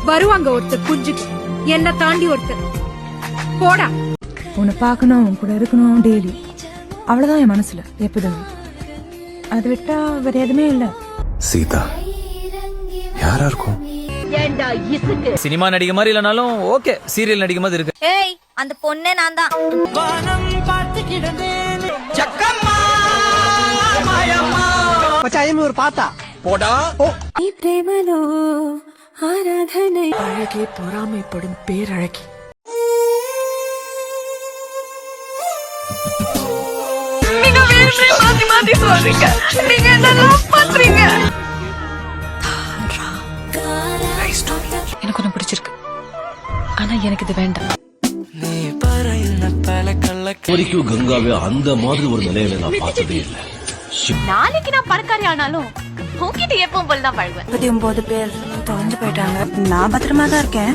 வருவாங்க ஒருத்தர் புரிஞ்சுக்கு, என்ன தாண்டி ஒருத்தர். போடா. உன்னை பார்க்கணும், உன் கூட இருக்கணும் டெய்லி, அவ்வளவுதான் என் மனசுல எப்போதும். அதை விட்டா வேற எதுவுமே இல்ல. சீதா யாரா இருக்கும்? சினிமா நடிகை மாதிரி இல்லனாலும் ஓகே, சீரியல் நடிகை மாதிரி இருக்கு. ஏய், அந்த பொண்ணே நான் தான். ஒரு பாத்தா போடா. ஆராதனை அழகே பொறாமைப்படும் பேரழகி. நீங்க வேணும்னே மாத்தி மாத்தி சொல்றீங்க. நீங்க என்ன லவ் பண்றீங்க? எனக்கு ஒண்ணு பிடிச்சிருக்கு, ஆனா எனக்கு இது வேண்டாம். வரைக்கும் கங்காவே அந்த மாதிரி ஒரு நிலையில நான் பார்த்ததே இல்லை. நாளைக்கு நான் பணக்காரி ஆனாலும் உன்கிட்ட எப்பவும் போல தான் பழகுவேன். 39 பேர் தொலைஞ்சு போயிட்டாங்க. நான் பத்திரமா தான் இருக்கேன்.